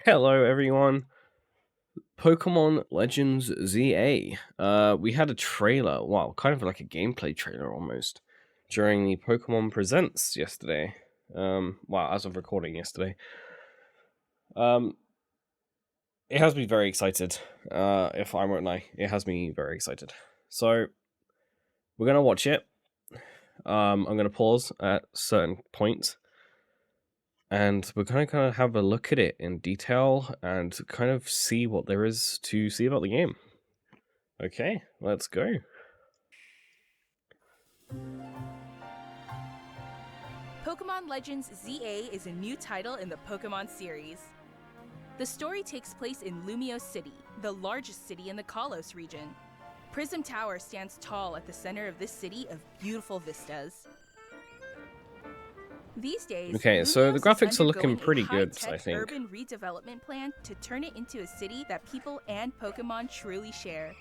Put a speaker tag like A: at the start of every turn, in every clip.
A: Hello, everyone. Pokemon Legends ZA. We had a trailer, wow, kind of like a gameplay trailer almost, during the Pokemon Presents yesterday. Well, as of recording yesterday. Um, it has me very excited. If I won't lie, it has me very excited. So we're gonna watch it. I'm gonna pause at certain points and we're going to kind of have a look at it in detail and kind of see what there is to see about the game. Okay, let's go.
B: Pokémon Legends ZA is a new title in the Pokémon series. The story takes place in Lumio City, the largest city in the Kalos region. Prism Tower stands tall at the center of this city of beautiful vistas. These days,
A: Okay, so the
B: Lumios
A: graphics
B: is
A: are looking
B: undergoing
A: pretty
B: a
A: good, I
B: high-tech
A: think.
B: urban redevelopment plan to turn it into a city that people and Pokémon truly share.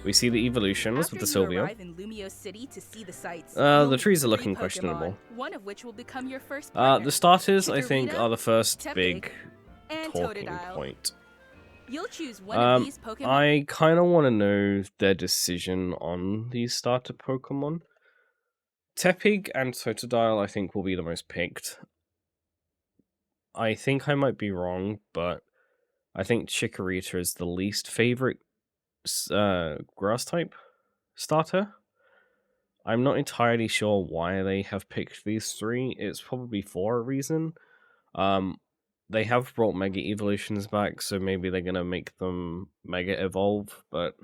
A: We see the evolutions
B: After
A: with the
B: you
A: Sylveon.
B: arrive in Lumio City to see the sights,
A: The
B: you'll
A: trees are
B: meet
A: looking
B: three Pokemon,
A: questionable.
B: one of which will become your first partner.
A: The starters, I think,
B: Chikorita,
A: are the first
B: Tepig,
A: big
B: and
A: talking
B: Totodile.
A: point.
B: You'll choose one of these Pokemon.
A: I kind of want to know their decision on these starter Pokemon. Tepig and Totodile, I think, will be the most picked. I think I might be wrong, but I think Chikorita is the least favorite grass type starter. I'm not entirely sure why they have picked these three. It's probably for a reason. They have brought Mega Evolutions back, so maybe they're gonna make them Mega Evolve, but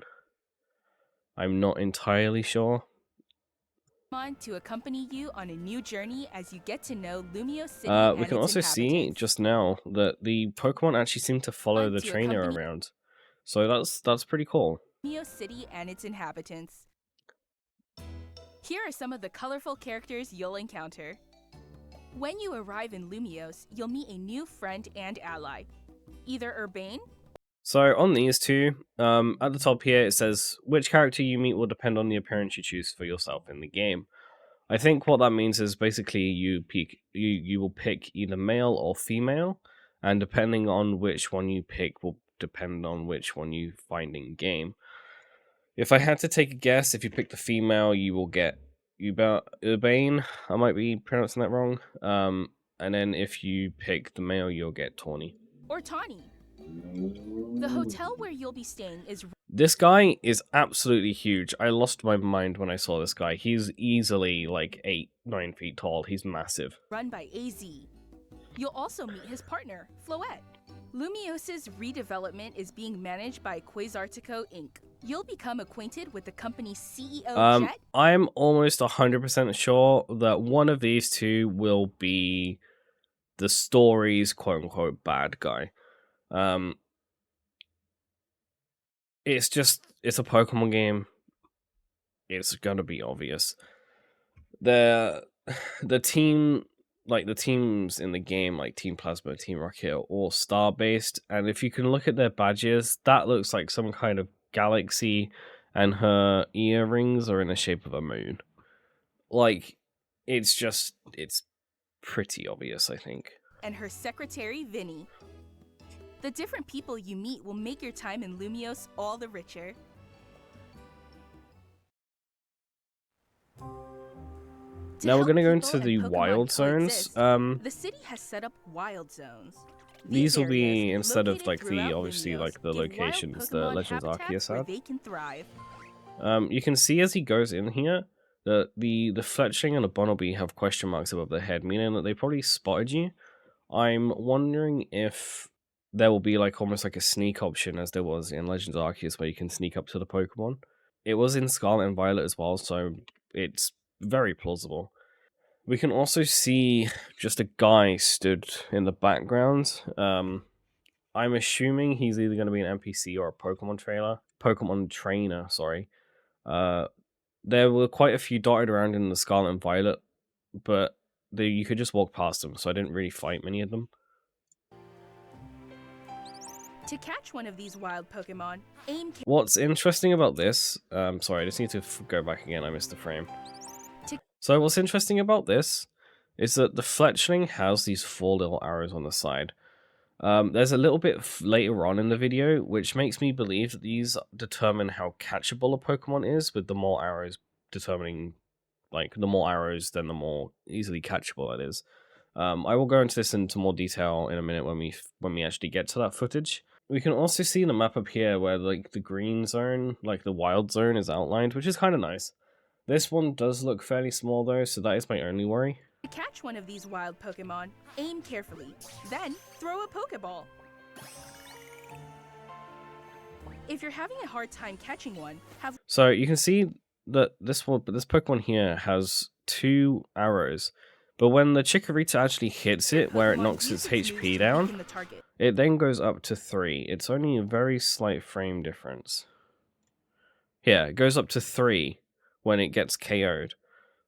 A: I'm not entirely sure.
B: To accompany you on a new journey as you get to know Lumio City
A: We
B: and
A: can
B: its
A: also see
B: inhabitants.
A: just now that the Pokemon actually seem to follow the trainer around, so that's pretty cool.
B: Lumio City and its inhabitants. Here are some of the colorful characters you'll encounter. When you arrive in Lumios, you'll meet a new friend and ally, either Urbane.
A: So on these two, at the top here it says which character you meet will depend on the appearance you choose for yourself in the game. I think what that means is basically you will pick either male or female, and depending on which one you pick will depend on which one you find in game. If I had to take a guess, if you pick the female, you will get Urbane. I might be pronouncing that wrong. And then if you pick the male, you'll get Tawny.
B: Or Tawny. The hotel where you'll be staying is...
A: This guy is absolutely huge. I lost my mind when I saw this guy. He's easily like 8-9 feet tall. He's massive.
B: Run by AZ. You'll also meet his partner, Floette. Lumios's redevelopment is being managed by Quasartico Inc. You'll become acquainted with the company's CEO, Jet.
A: I'm almost 100% sure that one of these two will be the story's quote-unquote bad guy. It's a Pokemon game. It's gonna be obvious. The team, like the teams in the game, like Team Plasma, Team Rocket, are all star-based, and if you can look at their badges, that looks like some kind of galaxy, and her earrings are in the shape of a moon. Like, it's pretty obvious, I think.
B: And her secretary, Vinny. The different people you meet will make your time in Lumios all the richer.
A: Now we're going to go into the wild zones.
B: The city has set up wild zones.
A: These will be, instead of like the, obviously, like the locations the Legends Arceus had.
B: They can thrive.
A: You can see as he goes in here that the Fletchling and the Bunnelby have question marks above their head, meaning that they probably spotted you. I'm wondering if there will be like almost like a sneak option as there was in Legends Arceus where you can sneak up to the Pokemon. It was in Scarlet and Violet as well, so it's very plausible. We can also see just a guy stood in the background. I'm assuming he's either going to be an NPC or a Pokemon trainer, sorry. There were quite a few dotted around in the Scarlet and Violet, but you could just walk past them, so I didn't really fight many of them.
B: To catch one of these wild Pokemon, aim...
A: What's interesting about this... sorry, I just need to go back again, I missed the frame. So what's interesting about this is that the Fletchling has these 4 little arrows on the side. There's a little bit later on in the video, which makes me believe that these determine how catchable a Pokemon is, with the more arrows determining, like, the more arrows, then the more easily catchable it is. I will go into this into more detail in a minute when we actually get to that footage. We can also see the map up here where, like, the green zone, like the wild zone, is outlined, which is kind of nice. This one does look fairly small though, so that is my only worry.
B: To catch one of these wild Pokemon, aim carefully, then throw a Pokeball. If you're having a hard time catching one,
A: So you can see that this Pokemon here has 2 arrows, but when the Chikorita actually hits it, where it knocks its HP down, it then goes up to 3. It's only a very slight frame difference. Here, it goes up to 3 when it gets KO'd.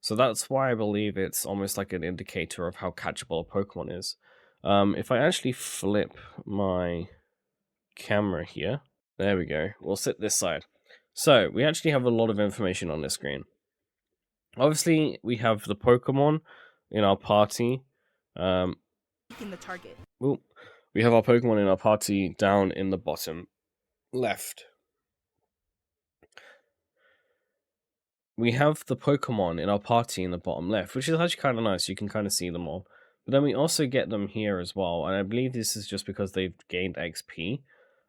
A: So that's why I believe it's almost like an indicator of how catchable a Pokemon is. If I actually flip my camera here, there we go. We'll sit this side. So we actually have a lot of information on this screen. Obviously, we have the Pokemon in our party.
B: in the target.
A: Ooh, we have our Pokemon in our party down in the bottom left. We have the Pokemon in our party in the bottom left, which is actually kind of nice. You can kind of see them all. But then we also get them here as well, and I believe this is just because they've gained XP.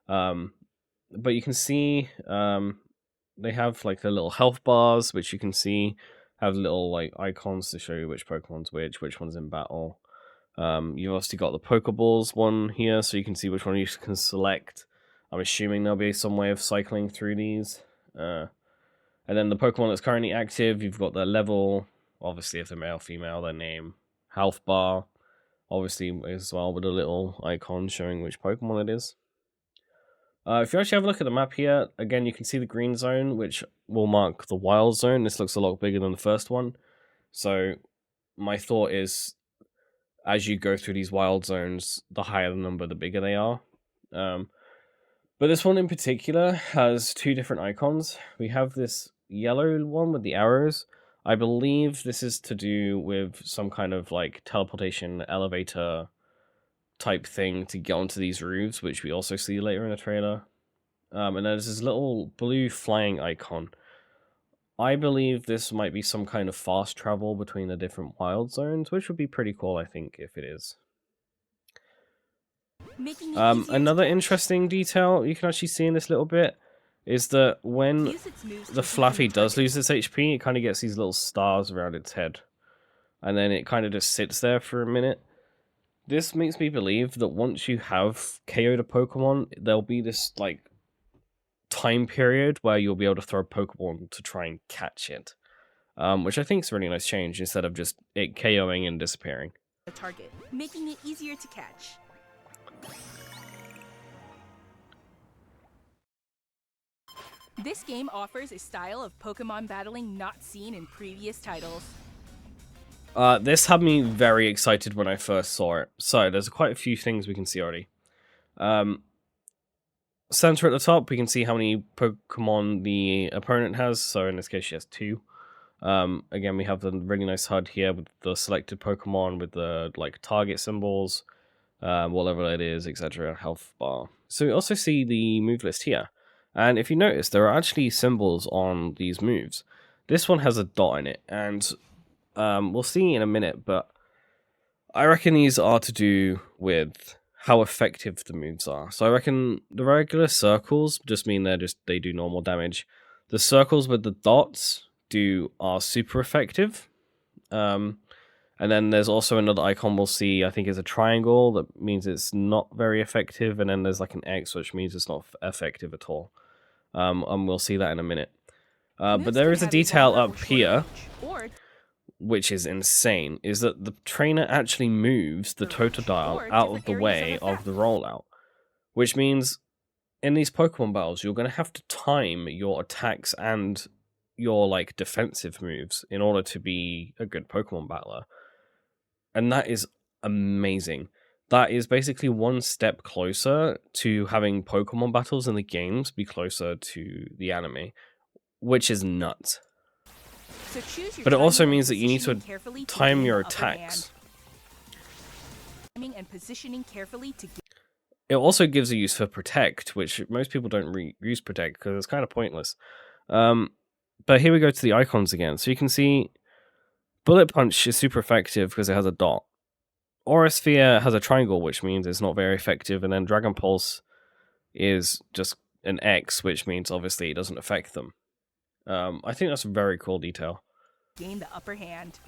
A: But you can see they have like the little health bars, which you can see have little like icons to show you which Pokemon's which one's in battle. You've also got the Pokeballs one here, so you can see which one you can select. I'm assuming there'll be some way of cycling through these. And then the Pokemon that's currently active, you've got their level, obviously if they're male, female, their name, health bar, obviously as well with a little icon showing which Pokemon it is. If you actually have a look at the map here, again you can see the green zone, which will mark the wild zone. This looks a lot bigger than the first one. So my thought is, as you go through these wild zones, the higher the number, the bigger they are. But this one in particular has 2 different icons. We have this yellow one with the arrows. I believe this is to do with some kind of like teleportation elevator type thing to get onto these roofs, which we also see later in the trailer. And there's this little blue flying icon. I believe this might be some kind of fast travel between the different wild zones, which would be pretty cool, I think, if it is. Another interesting detail you can actually see in this little bit is that when the Fluffy does lose its HP, it kind of gets these little stars around its head. And then it kind of just sits there for a minute. This makes me believe that once you have KO'd a Pokemon, there'll be this, like, time period where you'll be able to throw a Pokemon to try and catch it. Which I think is a really nice change, instead of just it KOing and disappearing.
B: The target, making it easier to catch. This game offers a style of Pokemon battling not seen in previous titles.
A: This had me very excited when I first saw it. So, there's quite a few things we can see already. Center at the top, we can see how many Pokemon the opponent has. So, in this case, she has 2. Again, we have the really nice HUD here with the selected Pokemon with the like target symbols, whatever it is, etc. Health bar. So, we also see the move list here. And if you notice, there are actually symbols on these moves. This one has a dot in it, and we'll see in a minute, but I reckon these are to do with how effective the moves are. So I reckon the regular circles just mean they do normal damage. The circles with the dots are super effective. And then there's also another icon we'll see, I think is a triangle, that means it's not very effective, and then there's like an X, which means it's not effective at all. And we'll see that in a minute. But there is a detail up here, which is insane, is that the trainer actually moves the Totodile out of the way of the rollout. Which means, in these Pokemon battles, you're going to have to time your attacks and your like defensive moves in order to be a good Pokemon battler. And that is amazing. That is basically one step closer to having Pokemon battles in the games be closer to the anime, which is nuts.
B: So
A: but it also means that you need to time your attacks.
B: And positioning carefully to
A: It also gives a use for Protect, which most people don't use Protect because it's kind of pointless. But here we go to the icons again. So you can see Bullet Punch is super effective because it has a dot. Aura Sphere has a triangle, which means it's not very effective. And then Dragon Pulse is just an X, which means obviously it doesn't affect them. I think that's a very cool detail.
B: Gain the upper hand.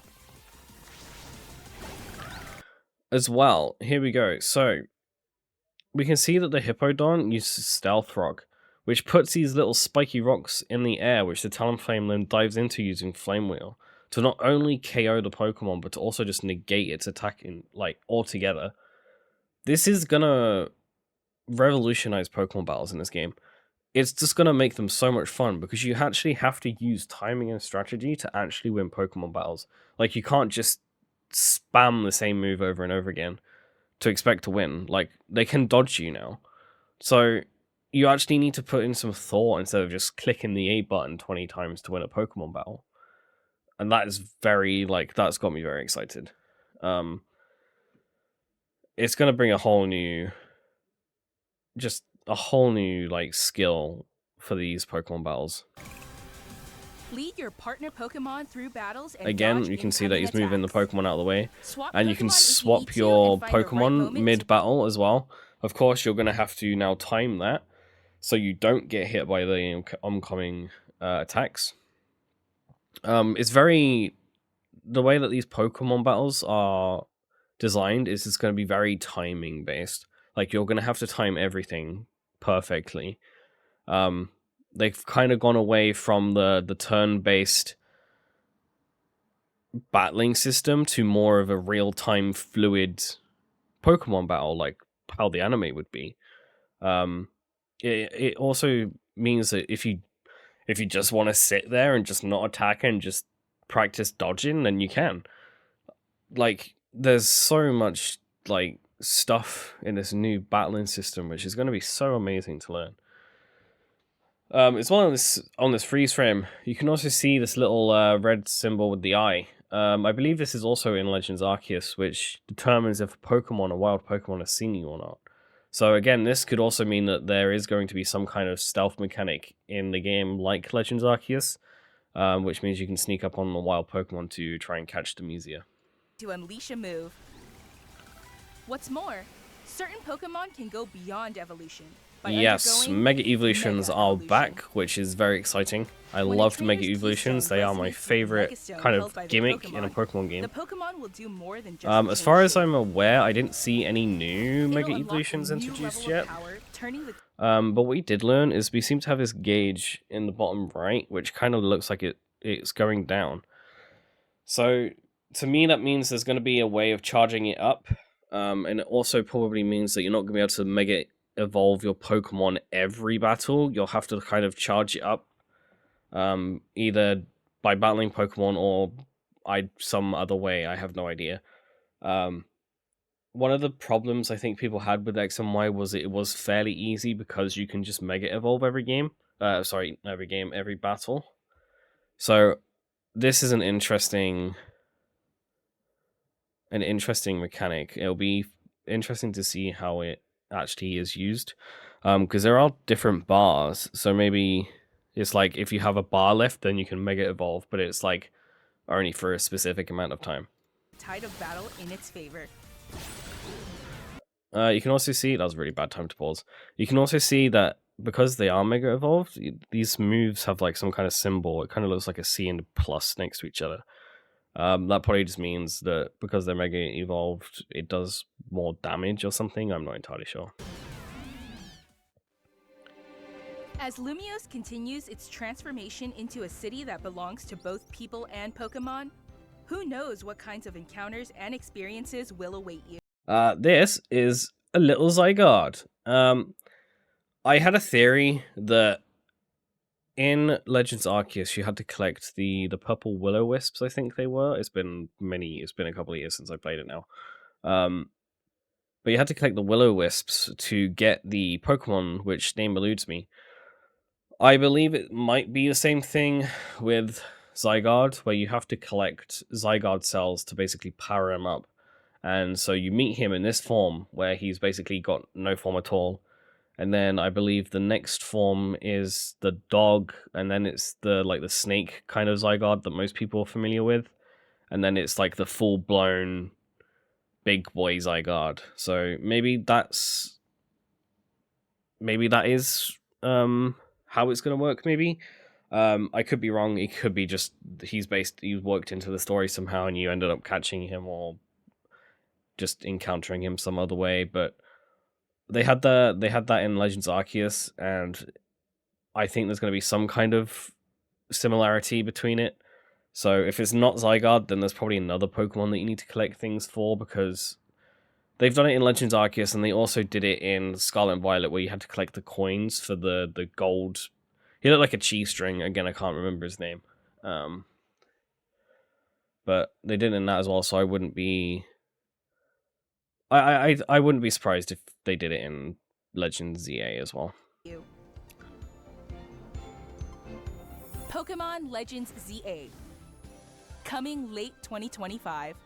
A: As well, here we go. So we can see that the Hippodon uses Stealth Rock, which puts these little spiky rocks in the air, which the Talonflame then dives into using Flame Wheel to not only KO the Pokemon, but to also just negate its attack altogether. This is gonna revolutionize Pokemon battles in this game. It's just gonna make them so much fun because you actually have to use timing and strategy to actually win Pokemon battles. Like, you can't just spam the same move over and over again to expect to win. Like, they can dodge you now. So you actually need to put in some thought instead of just clicking the A button 20 times to win a Pokemon battle. And that is that's got me very excited. It's gonna bring a whole new skill for these Pokemon battles.
B: Lead your partner Pokemon through battles and
A: Again,
B: dodge
A: you can see that he's moving the
B: attacks.
A: Pokemon out of the way.
B: Swap
A: And you can
B: Pokemon if you
A: swap
B: need to
A: your
B: and find the right
A: Pokemon
B: moment to-
A: mid-battle as well. Of course, you're going to have to now time that so you don't get hit by the oncoming attacks. It's very... The way that these Pokemon battles are designed is it's going to be very timing based. Like, you're going to have to time everything perfectly. They've kind of gone away from the turn-based battling system to more of a real-time fluid Pokemon battle, like how the anime would be. It also means that if you just want to sit there and just not attack and just practice dodging, then you can. Like, there's so much stuff in this new battling system, which is going to be so amazing to learn. As well on this freeze frame, you can also see this little red symbol with the eye. I believe this is also in Legends Arceus, which determines if a wild Pokemon has seen you or not. So again, this could also mean that there is going to be some kind of stealth mechanic in the game like Legends Arceus, which means you can sneak up on the wild Pokemon to try and catch them easier.
B: To unleash a move. What's more, certain Pokemon can go beyond evolution.
A: Yes, Mega Evolutions are back, which is very exciting. I loved Mega Evolutions. They are my favorite kind of gimmick in a Pokemon game.
B: The Pokemon will do more than just
A: as far as I'm aware, I didn't see any new Mega Evolutions introduced yet. But what we did learn is we seem to have this gauge in the bottom right, which kind of looks like it's going down. So to me, that means there's going to be a way of charging it up. And it also probably means that you're not going to be able to Mega Evolve your Pokemon every battle. You'll have to kind of charge it up, either by battling Pokemon or some other way. I have no idea. One of the problems I think people had with X and Y was it was fairly easy because you can just Mega Evolve every game. Every battle. So this is an interesting mechanic. It'll be interesting to see how it actually is used, because there are different bars. So maybe it's like if you have a bar left, then you can Mega Evolve, but it's like only for a specific amount of time.
B: Tide of battle in its favor.
A: You can also see that was a really bad time to pause. You can also see that because they are Mega Evolved, these moves have like some kind of symbol. It kind of looks like a C and a plus next to each other. That probably just means that because they're Mega Evolved, it does more damage or something. I'm not entirely sure.
B: As Lumiose continues its transformation into a city that belongs to both people and Pokemon, who knows what kinds of encounters and experiences will await you.
A: This is a little Zygarde. I had a theory that in Legends Arceus, you had to collect the purple Will-O-Wisps, I think they were. It's been a couple of years since I played it now. But you had to collect the Will-O-Wisps to get the Pokemon, which name eludes me. I believe it might be the same thing with Zygarde, where you have to collect Zygarde cells to basically power him up. And so you meet him in this form where he's basically got no form at all. And then I believe the next form is the dog, and then it's the snake kind of Zygarde that most people are familiar with. And then it's like the full-blown big boy Zygarde. So maybe that is how it's gonna work, maybe. I could be wrong. It could be just he's worked into the story somehow and you ended up catching him or just encountering him some other way, but they had that in Legends Arceus, and I think there's going to be some kind of similarity between it. So if it's not Zygarde, then there's probably another Pokemon that you need to collect things for, because they've done it in Legends Arceus, and they also did it in Scarlet and Violet, where you had to collect the coins for the gold. He looked like a cheese string. Again, I can't remember his name. But they did it in that as well, so I wouldn't be... I wouldn't be surprised if they did it in Legends ZA as well.
B: Pokémon Legends ZA. Coming late 2025.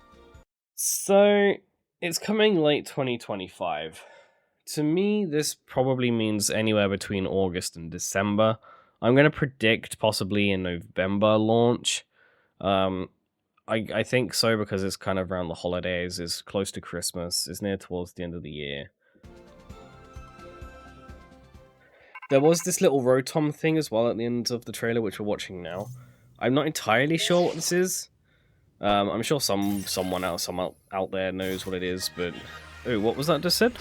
A: So, it's coming late 2025. To me, this probably means anywhere between August and December. I'm going to predict possibly a November launch. I think so because it's kind of around the holidays, it's close to Christmas, it's near towards the end of the year. There was this little Rotom thing as well at the end of the trailer, which we're watching now. I'm not entirely sure what this is. I'm sure someone else out there knows what it is, but... Oh, what was that just said?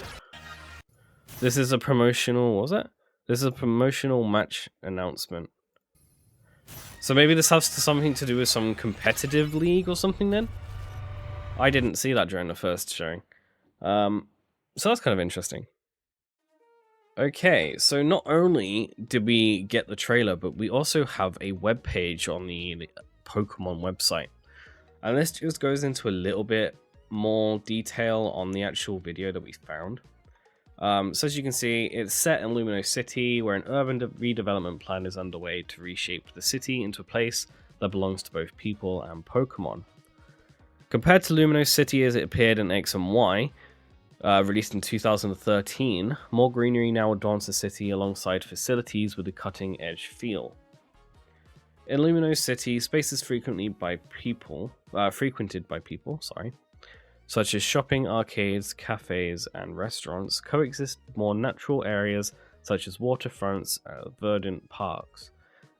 A: This is a promotional... What was it? This is a promotional match announcement. So maybe this has something to do with some competitive league or something then? I didn't see that during the first showing. So that's kind of interesting. Okay, so not only did we get the trailer, but we also have a web page on the Pokemon website. And this just goes into a little bit more detail on the actual video that we found. So as you can see, it's set in Lumino City, where an urban redevelopment plan is underway to reshape the city into a place that belongs to both people and Pokemon. Compared to Lumino City as it appeared in X and Y, released in 2013, more greenery now adorns the city alongside facilities with a cutting-edge feel. In Lumino City, space is frequented by people, such as shopping, arcades, cafes, and restaurants, coexist with more natural areas such as waterfronts and verdant parks.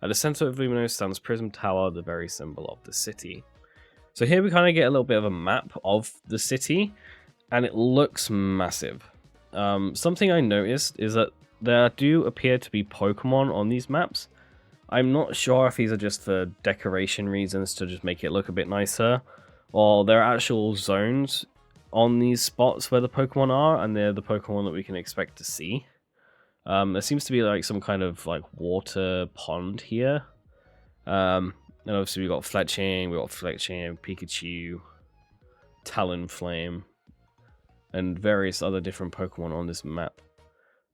A: At the center of Lumino stands Prism Tower, the very symbol of the city. So here we kind of get a little bit of a map of the city, and it looks massive. Something I noticed is that there do appear to be Pokemon on these maps. I'm not sure if these are just for decoration reasons to just make it look a bit nicer, or there are actual zones on these spots where the Pokemon are, and they're the Pokemon that we can expect to see. There seems to be like some kind of like water pond here. And obviously we got Fletching, Pikachu, Talonflame, and various other different Pokemon on this map.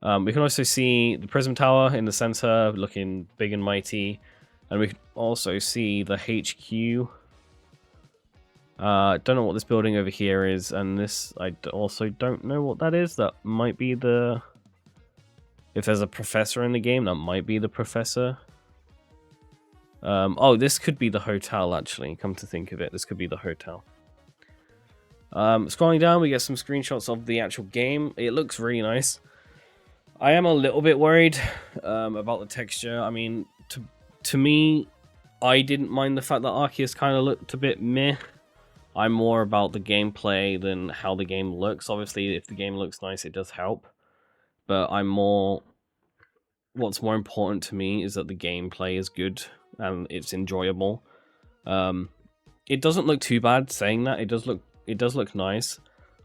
A: We can also see the Prism Tower in the center, looking big and mighty, and we can also see the HQ. Don't know what this building over here is, and this, I also don't know what that is. That might be the... If there's a professor in the game, that might be the professor. Oh, this could be the hotel, actually. Come to think of it, this could be the hotel. Scrolling down, we get some screenshots of the actual game. It looks really nice. I am a little bit worried about the texture. I mean, to me, I didn't mind the fact that Arceus kind of looked a bit meh. I'm more about the gameplay than how the game looks. Obviously, if the game looks nice, it does help. But what's more important to me is that the gameplay is good and it's enjoyable. It doesn't look too bad saying that. It does look nice.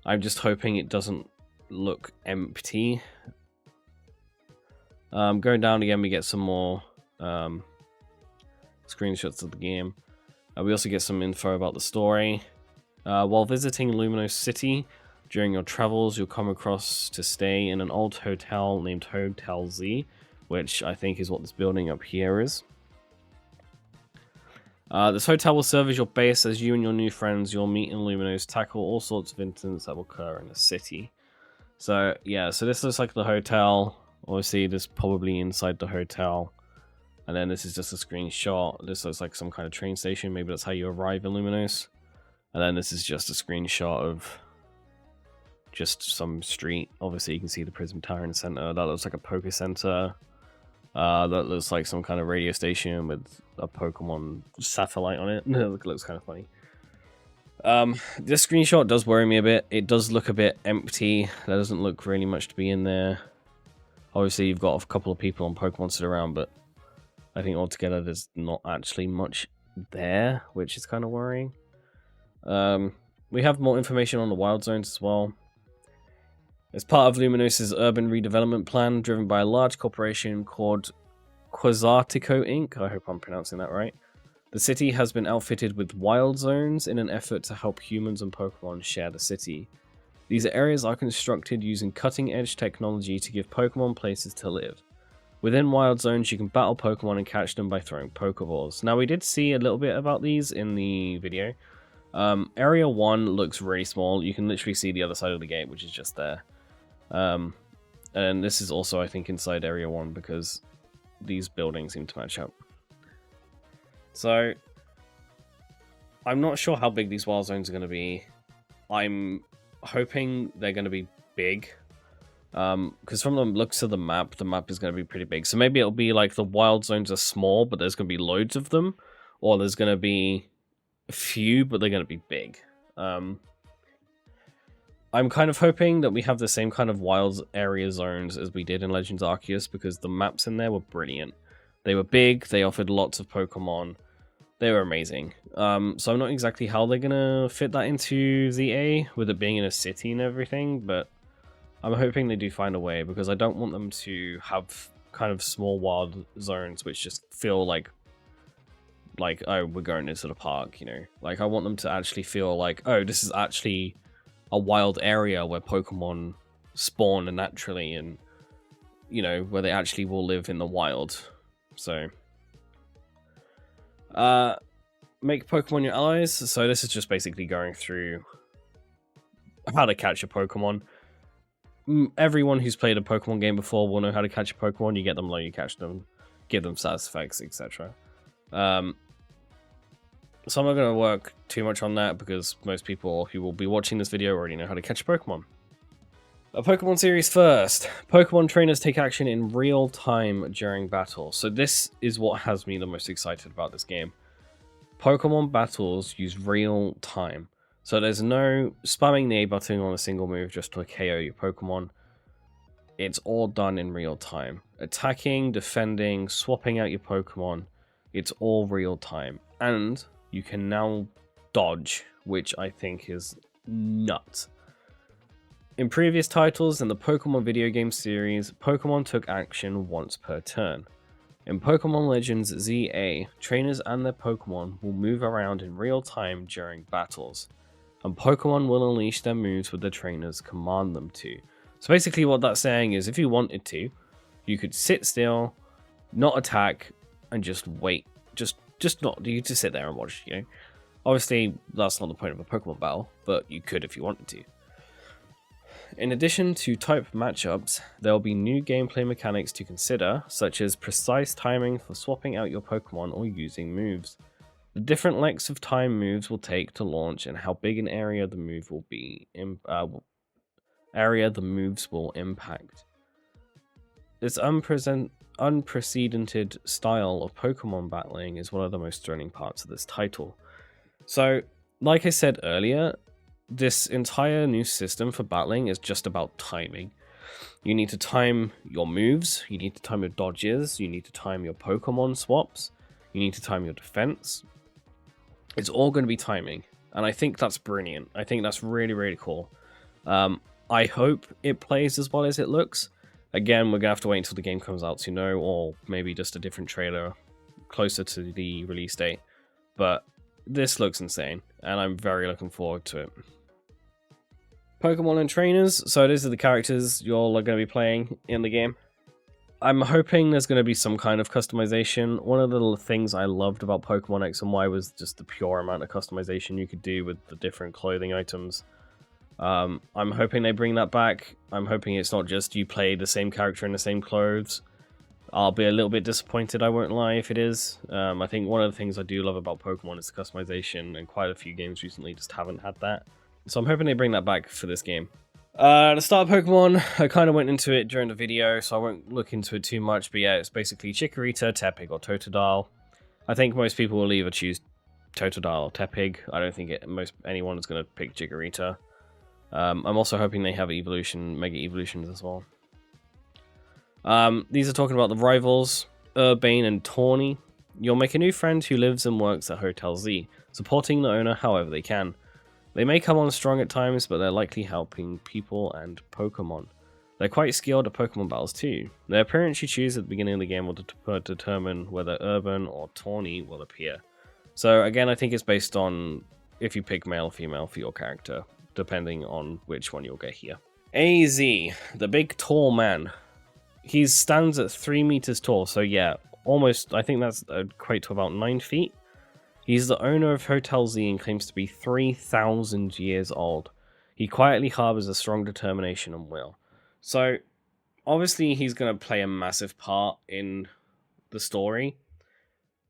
A: I'm just hoping it doesn't look empty. Going down again, we get some more screenshots of the game. We also get some info about the story. While visiting Lumino City, during your travels, you'll come across to stay in an old hotel named Hotel Z, which I think is what this building up here is. This hotel will serve as your base as you and your new friends you'll meet in Luminos tackle all sorts of incidents that will occur in the city. So, yeah, so this looks like the hotel. Obviously, this is probably inside the hotel. And then this is just a screenshot. This looks like some kind of train station. Maybe that's how you arrive in Luminos. And then this is just a screenshot of just some street. Obviously, you can see the Prism Tower in the center. That looks like a Poké Center. That looks like some kind of radio station with a Pokemon satellite on it. It looks kind of funny. This screenshot does worry me a bit. It does look a bit empty. There doesn't look really much to be in there. Obviously, you've got a couple of people on Pokemon sit around, but I think altogether there's not actually much there, which is kind of worrying. We have more information on the wild zones as well. As part of Luminos' urban redevelopment plan, driven by a large corporation called Quasartico Inc., I hope I'm pronouncing that right, the city has been outfitted with wild zones in an effort to help humans and Pokemon share the city. These areas are constructed using cutting-edge technology to give Pokemon places to live. Within wild zones, you can battle Pokemon and catch them by throwing Pokeballs. Now, we did see a little bit about these in the video. Area 1 looks really small. You can literally see the other side of the gate, which is just there. And this is also, I think, inside Area 1 because these buildings seem to match up. So, I'm not sure how big these wild zones are going to be. I'm hoping they're going to be big. Because from the looks of the map is going to be pretty big. So maybe it'll be like the wild zones are small, but there's going to be loads of them. Or there's going to be a few, but they're going to be big. I'm kind of hoping that we have the same kind of wild area zones as we did in Legends Arceus, because the maps in there were brilliant. They were big, they offered lots of Pokemon. They were amazing. So I'm not exactly how they're going to fit that into ZA, with it being in a city and everything, but I'm hoping they do find a way, because I don't want them to have kind of small wild zones which just feel like, oh, we're going into the park, you know? Like, I want them to actually feel like, oh, this is actually a wild area where Pokemon spawn naturally and, you know, where they actually will live in the wild. So, make Pokemon your allies. So this is just basically going through how to catch a Pokemon. Everyone who's played a Pokemon game before will know how to catch a Pokemon. You get them low, you catch them, give them status effects, etc. So I'm not going to work too much on that because most people who will be watching this video already know how to catch a Pokemon. A Pokemon series first. Pokemon trainers take action in real time during battle. So this is what has me the most excited about this game. Pokemon battles use real time. So there's no spamming the A button on a single move just to KO your Pokemon. It's all done in real time. Attacking, defending, swapping out your Pokemon. It's all real time. And you can now dodge, which I think is nuts. In previous titles in the Pokemon video game series, Pokemon took action once per turn. In Pokemon Legends ZA, trainers and their Pokemon will move around in real time during battles, and Pokemon will unleash their moves when the trainers command them to. So basically what that's saying is if you wanted to, you could sit still, not attack, and just wait. Just not, you just sit there and watch, you know. Obviously, that's not the point of a Pokemon battle, but you could if you wanted to. In addition to type matchups, there will be new gameplay mechanics to consider, such as precise timing for swapping out your Pokemon or using moves. The different lengths of time moves will take to launch and how big an area the move will be the moves will impact. This unprecedented style of Pokemon battling is one of the most thrilling parts of this title. So, like I said earlier, this entire new system for battling is just about timing. You need to time your moves, you need to time your dodges, you need to time your Pokemon swaps, you need to time your defense. It's all going to be timing, and I think that's brilliant. I think that's really, really cool. I hope it plays as well as it looks. Again, we're going to have to wait until the game comes out to know, or maybe just a different trailer closer to the release date. But this looks insane, and I'm very looking forward to it. Pokemon and trainers. So these are the characters you're going to be playing in the game. I'm hoping there's going to be some kind of customization. One of the things I loved about Pokemon X and Y was just the pure amount of customization you could do with the different clothing items. I'm hoping they bring that back. I'm hoping it's not just you play the same character in the same clothes. I'll be a little bit disappointed, I won't lie, if it is. I think one of the things I do love about Pokemon is the customization, and quite a few games recently just haven't had that. So I'm hoping they bring that back for this game. The start of Pokemon, I kind of went into it during the video, so I won't look into it too much, but yeah, it's basically Chikorita, Tepig, or Totodile. I think most people will either choose Totodile or Tepig. I don't think anyone is going to pick Chikorita. I'm also hoping they have Mega Evolutions as well. These are talking about the rivals, Urbane and Tawny. You'll make a new friend who lives and works at Hotel Z, supporting the owner however they can. They may come on strong at times, but they're likely helping people and Pokemon. They're quite skilled at Pokemon battles too. Their appearance you choose at the beginning of the game will determine whether Urban or Tawny will appear. So again, I think it's based on if you pick male or female for your character, depending on which one you'll get here. AZ, the big tall man. He stands at 3 meters tall, so yeah, almost, I think that's equate to about 9 feet. He's the owner of Hotel Z and claims to be 3,000 years old. He quietly harbors a strong determination and will. So, obviously he's going to play a massive part in the story.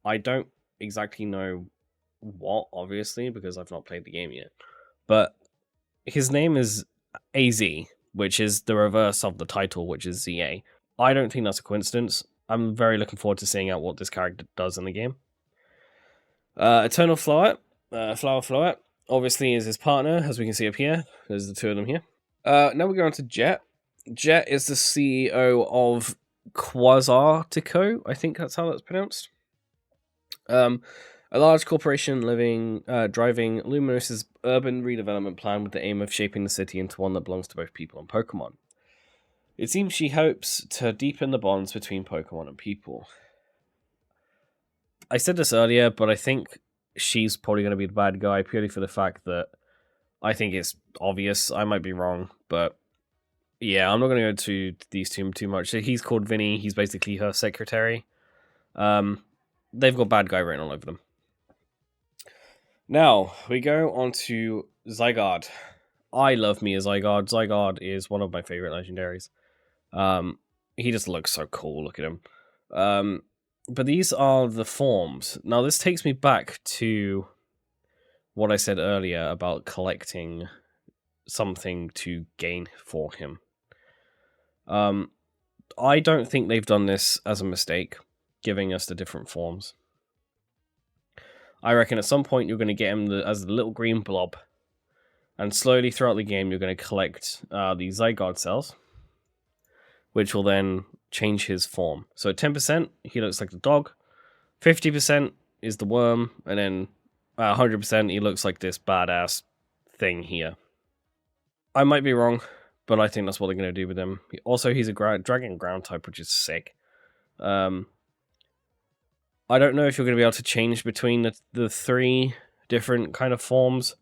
A: I don't exactly know what, obviously, because I've not played the game yet. But his name is AZ, which is the reverse of the title, which is ZA. I don't think that's a coincidence. I'm very looking forward to seeing out what this character does in the game. Eternal Flower obviously is his partner, as we can see up here. There's the two of them here. Now we go on to Jet. Jet is the CEO of Quasartico. I think that's how that's pronounced. A large corporation driving Luminous's urban redevelopment plan with the aim of shaping the city into one that belongs to both people and Pokemon. It seems she hopes to deepen the bonds between Pokemon and people. I said this earlier, but I think she's probably going to be the bad guy purely for the fact that I think it's obvious. I might be wrong, but yeah, I'm not going to go to these two too much. So he's called Vinny. He's basically her secretary. They've got bad guy written all over them. Now, we go on to Zygarde. I love me a Zygarde. Zygarde is one of my favorite legendaries. He just looks so cool. Look at him. But these are the forms. Now, this takes me back to what I said earlier about collecting something to gain for him. I don't think they've done this as a mistake, giving us the different forms. I reckon at some point you're going to get him as the little green blob, and slowly throughout the game you're going to collect the Zygarde cells, which will then change his form. So at 10%, he looks like the dog, 50% is the worm, and then 100% he looks like this badass thing here. I might be wrong, but I think that's what they're going to do with him. Also, he's a dragon ground type, which is sick. I don't know if you're going to be able to change between the three different kind of forms.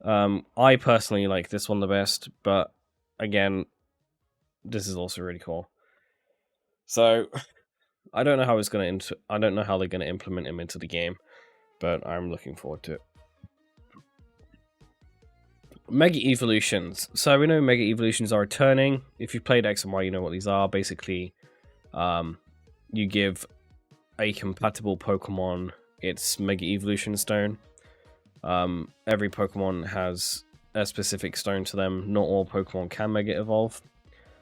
A: I personally like this one the best, but again, this is also really cool. So I don't know how I don't know how they're going to implement him into the game, but I'm looking forward to it. Mega Evolutions. So we know Mega Evolutions are returning. If you've played X and Y, you know what these are. Basically, you give a compatible Pokemon its Mega Evolution Stone. Every Pokemon has a specific stone to them. Not all Pokemon can Mega Evolve.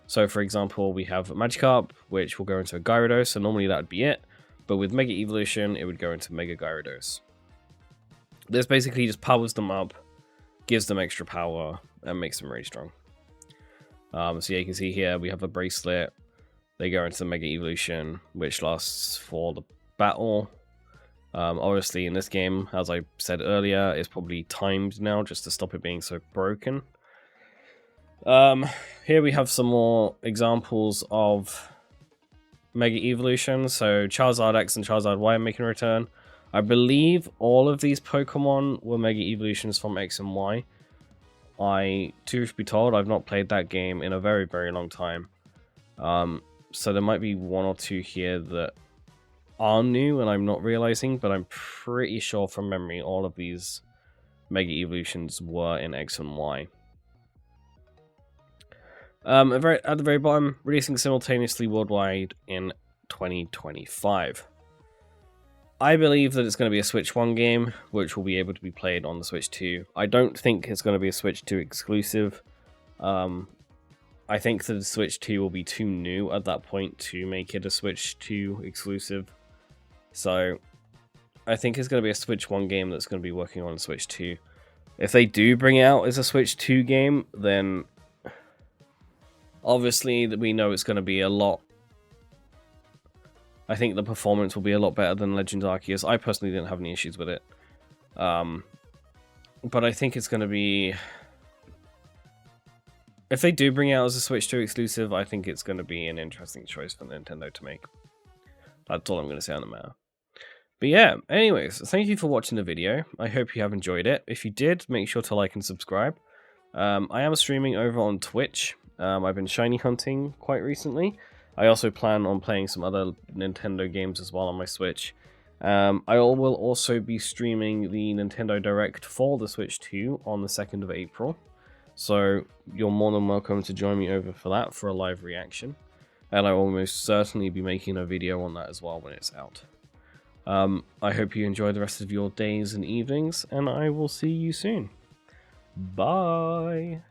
A: So, for example, we have Magikarp, which will go into a Gyarados, so normally that would be it. But with Mega Evolution, it would go into Mega Gyarados. This basically just powers them up, gives them extra power, and makes them really strong. So yeah, you can see here, we have a bracelet. They go into Mega Evolution, which lasts for the battle. Obviously, in this game, as I said earlier, it's probably timed now just to stop it being so broken. Here we have some more examples of Mega Evolution. So Charizard X and Charizard Y are making a return. I believe all of these Pokemon were Mega Evolutions from X and Y. Truth be told, I've not played that game in a very, very long time. So there might be one or two here that are new and I'm not realizing, but I'm pretty sure from memory all of these Mega Evolutions were in X and Y. At the very bottom, releasing simultaneously worldwide in 2025. I believe that it's going to be a Switch 1 game, which will be able to be played on the Switch 2. I don't think it's going to be a Switch 2 exclusive. I think that the Switch 2 will be too new at that point to make it a Switch 2 exclusive. So, I think it's going to be a Switch 1 game that's going to be working on Switch 2. If they do bring it out as a Switch 2 game, then obviously we know it's going to be a lot. I think the performance will be a lot better than Legends Arceus. I personally didn't have any issues with it. But I think it's going to be... If they do bring it out as a Switch 2 exclusive, I think it's going to be an interesting choice for Nintendo to make. That's all I'm going to say on the matter. But yeah, anyways, thank you for watching the video. I hope you have enjoyed it. If you did, make sure to like and subscribe. I am streaming over on Twitch. I've been shiny hunting quite recently. I also plan on playing some other Nintendo games as well on my Switch. I will also be streaming the Nintendo Direct for the Switch 2 on the 2nd of April. So you're more than welcome to join me over for that for a live reaction. And I will most certainly be making a video on that as well when it's out. I hope you enjoy the rest of your days and evenings, and I will see you soon. Bye!